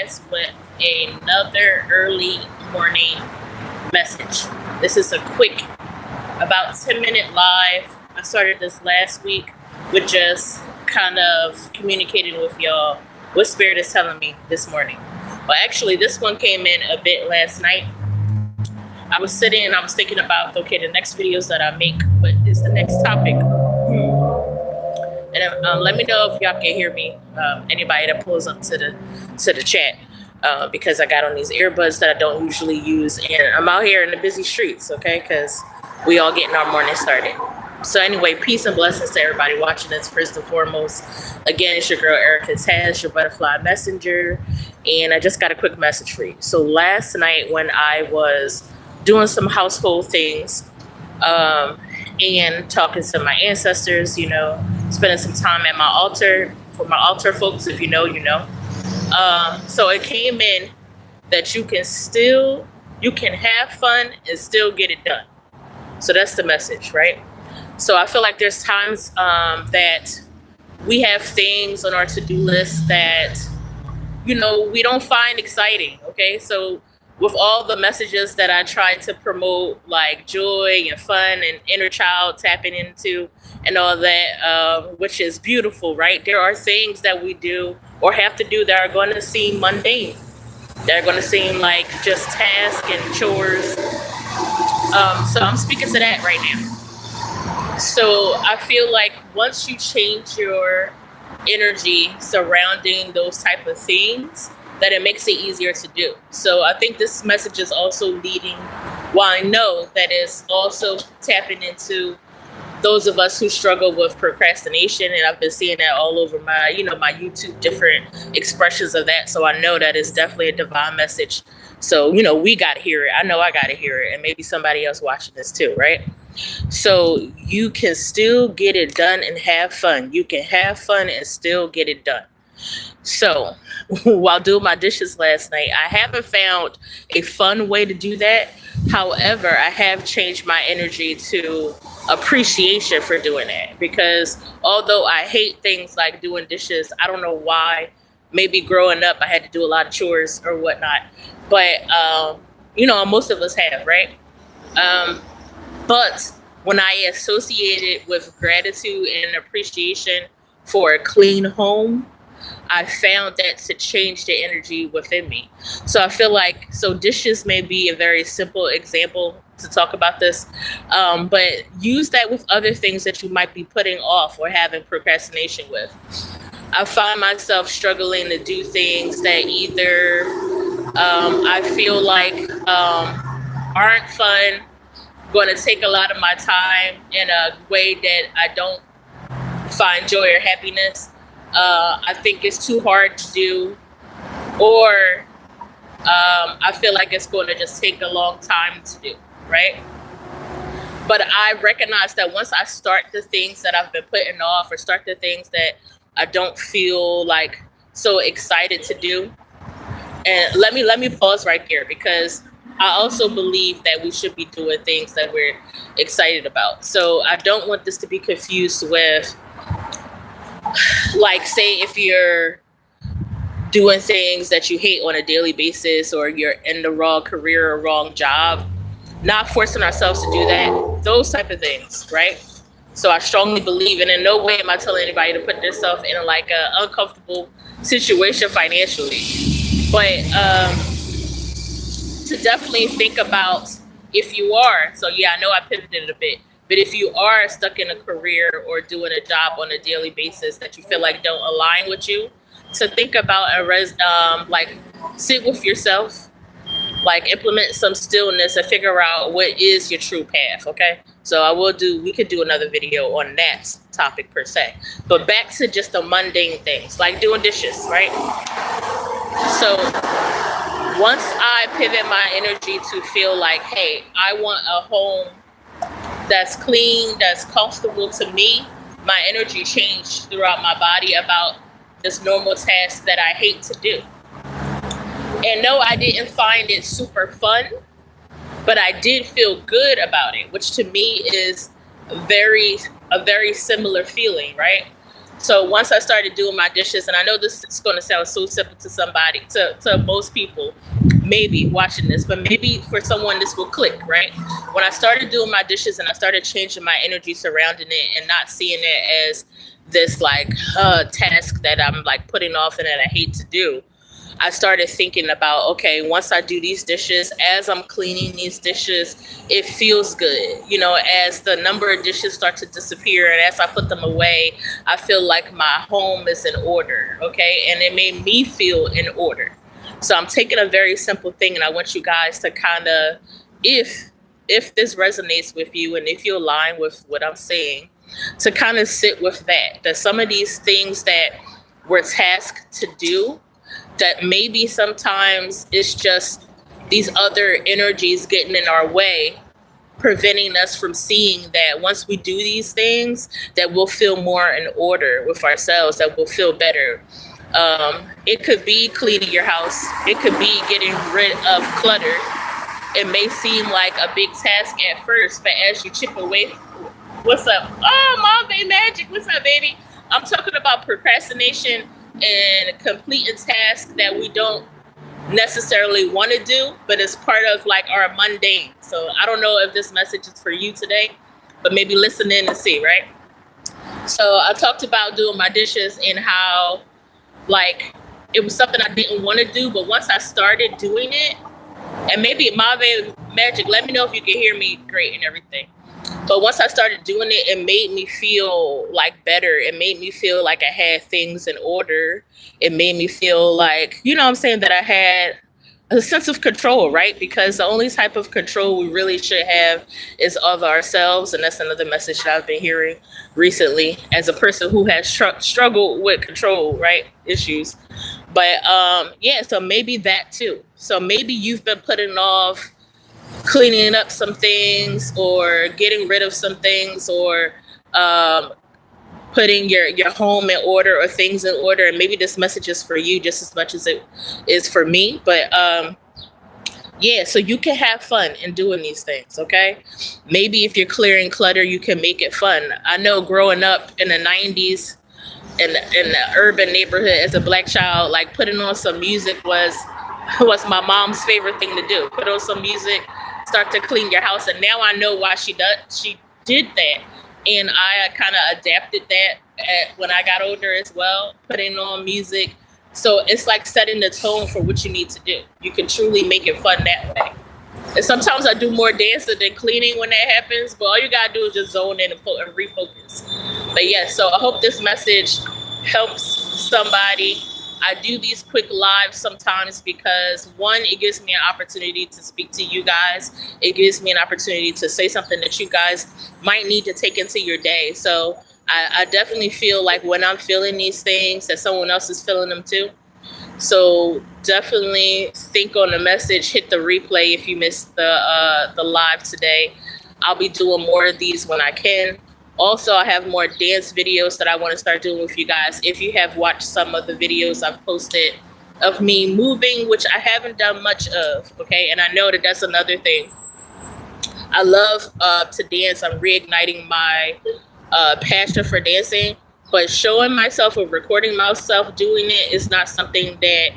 podcast with another early morning message. This is a quick, about 10-minute live. I started this last week with just kind of communicating with y'all what Spirit is telling me this morning. Well, actually, this one came in a bit last night. I was sitting and I was thinking about, okay, the next videos that I make, what is the next topic? And let me know if y'all can hear me. Anybody that pulls up to the chat, because I got on these earbuds that I don't usually use, and I'm out here in the busy streets, okay? Because we all getting our morning started. So anyway, peace and blessings to everybody watching this. First and foremost, again, it's your girl Erica Taz, your butterfly messenger, and I just got a quick message for you. So last night when I was doing some household things, and talking to my ancestors, spending some time at my altar. For my altar folks, if you know, you know. So it came in that you can have fun and still get it done. So that's the message, right? So I feel like there's times that we have things on our to-do list that, we don't find exciting, okay? So with all the messages that I try to promote, like joy and fun and inner child tapping into and all that, which is beautiful, right? There are things that we do or have to do that are going to seem mundane. They're going to seem like just tasks and chores. So I'm speaking to that right now. So I feel like once you change your energy surrounding those type of things, that it makes it easier to do. So I think this message is also leading, I know that it's also tapping into those of us who struggle with procrastination. And I've been seeing that all over my YouTube, different expressions of that. So I know that it's definitely a divine message. So, we got to hear it. I know I got to hear it. And maybe somebody else watching this too, right? So you can still get it done and have fun. You can have fun and still get it done. So while doing my dishes last night, I haven't found a fun way to do that. However, I have changed my energy to appreciation for doing that, because although I hate things like doing dishes, I don't know why. Maybe growing up, I had to do a lot of chores or whatnot. But, most of us have, right? But when I associate it with gratitude and appreciation for a clean home, I found that to change the energy within me. So I feel like, dishes may be a very simple example to talk about this, but use that with other things that you might be putting off or having procrastination with. I find myself struggling to do things that either I feel like aren't fun, going to take a lot of my time in a way that I don't find joy or happiness. I think it's too hard to do, or I feel like it's going to just take a long time to do, right? But I recognize that once I start the things that I've been putting off, or start the things that I don't feel like so excited to do, and let me pause right there, because I also believe that we should be doing things that we're excited about. So I don't want this to be confused with, like, say if you're doing things that you hate on a daily basis, or you're in the wrong career or wrong job, not forcing ourselves to do that, those type of things, right? So I strongly believe, and in no way am I telling anybody to put themselves in like an uncomfortable situation financially, but to definitely think about if you are, so yeah, I know I pivoted a bit, but if you are stuck in a career or doing a job on a daily basis that you feel like don't align with you, to think about like sit with yourself, like implement some stillness and figure out what is your true path, okay? So we could do another video on that topic per se. But back to just the mundane things, like doing dishes, right? So once I pivot my energy to feel like, hey, I want a home that's clean, that's comfortable to me, my energy changed throughout my body about this normal task that I hate to do. And no, I didn't find it super fun, but I did feel good about it, which to me is a very similar feeling, right? So once I started doing my dishes, and I know this is going to sound so simple to somebody, to most people, maybe watching this, but maybe for someone this will click, right? When I started doing my dishes and I started changing my energy surrounding it and not seeing it as this like task that I'm like putting off and that I hate to do, I started thinking about, okay, once I do these dishes, as I'm cleaning these dishes, it feels good. You know, as the number of dishes start to disappear and as I put them away, I feel like my home is in order, okay? And it made me feel in order. So I'm taking a very simple thing, and I want you guys to kind of, if this resonates with you and if you align with what I'm saying, to kind of sit with that some of these things that we're tasked to do, that maybe sometimes it's just these other energies getting in our way, preventing us from seeing that once we do these things, that we'll feel more in order with ourselves, that we'll feel better. It could be cleaning your house. It could be getting rid of clutter. It may seem like a big task at first, but as you chip away, what's up? Oh, Mom, Bay Magic, what's up, baby? I'm talking about procrastination and completing tasks that we don't necessarily want to do, but it's part of like our mundane. So I don't know if this message is for you today, but maybe listen in and see, right? So I talked about doing my dishes and how like it was something I didn't want to do, but once I started doing it, and maybe Mave Magic, let me know if you can hear me great and everything. But once I started doing it, it made me feel like better. It made me feel like I had things in order. It made me feel like, you know what I'm saying, that I had a sense of control, right? Because the only type of control we really should have is of ourselves. And that's another message that I've been hearing recently as a person who has struggled with control, right? Issues. But yeah, so maybe that too. So maybe you've been putting off cleaning up some things or getting rid of some things or putting your home in order or things in order. And maybe this message is for you just as much as it is for me. But yeah, so you can have fun in doing these things, okay? Maybe if you're clearing clutter, you can make it fun. I know growing up in the 90s in the urban neighborhood as a Black child, like putting on some music was my mom's favorite thing to do. Put on some music, start to clean your house. And now I know why she did that. And I kind of adapted that when I got older as well, putting on music. So it's like setting the tone for what you need to do. You can truly make it fun that way. And sometimes I do more dancing than cleaning when that happens, but all you gotta do is just zone in and refocus. But yeah, so I hope this message helps somebody. I do these quick lives sometimes because one, it gives me an opportunity to speak to you guys. It gives me an opportunity to say something that you guys might need to take into your day. So I definitely feel like when I'm feeling these things that someone else is feeling them too. So definitely think on the message, hit the replay if you missed the live today. I'll be doing more of these when I can. Also, I have more dance videos that I want to start doing with you guys. If you have watched some of the videos I've posted of me moving, which I haven't done much of, okay? And I know that that's another thing. I love to dance. I'm reigniting my passion for dancing, but showing myself or recording myself doing it is not something that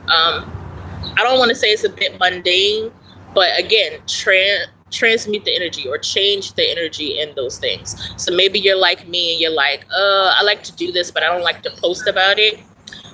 I don't want to say it's a bit mundane, but again, transmute the energy or change the energy in those things. So maybe you're like me and you're like, I like to do this, but I don't like to post about it.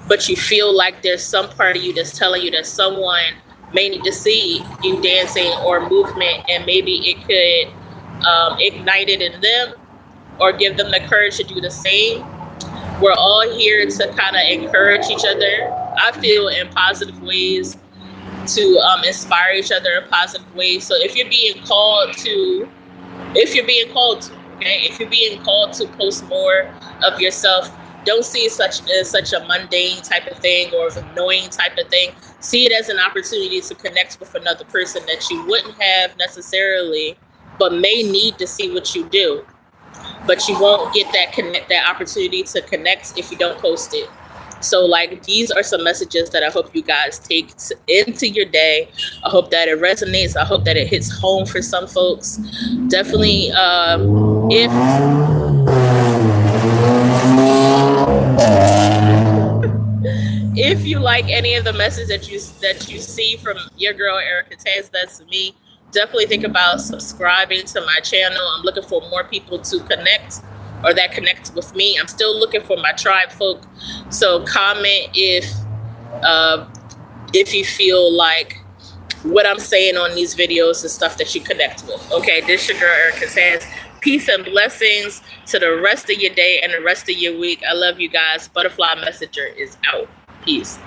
But you feel like there's some part of you that's telling you that someone may need to see you dancing or movement, and maybe it could ignite it in them or give them the courage to do the same. We're all here to kind of encourage each other, I feel, in positive ways, to inspire each other in positive ways. So if you're being called to, okay, if you're being called to post more of yourself, don't see it as such a mundane type of thing or an annoying type of thing. See it as an opportunity to connect with another person that you wouldn't have necessarily, but may need to see what you do. But you won't get that opportunity to connect if you don't post it. So like, these are some messages that I hope you guys take into your day. I hope that it resonates. I hope that it hits home for some folks. Definitely, if If you like any of the messages that you see from your girl Erica Tans, that's me. Definitely think about subscribing to my channel. I'm looking for more people to connect or that connect with me. I'm still looking for my tribe folk. So comment if you feel like what I'm saying on these videos is stuff that you connect with. Okay, this your girl Erica Tans. Peace and blessings to the rest of your day and the rest of your week. I love you guys. Butterfly Messenger is out. Peace.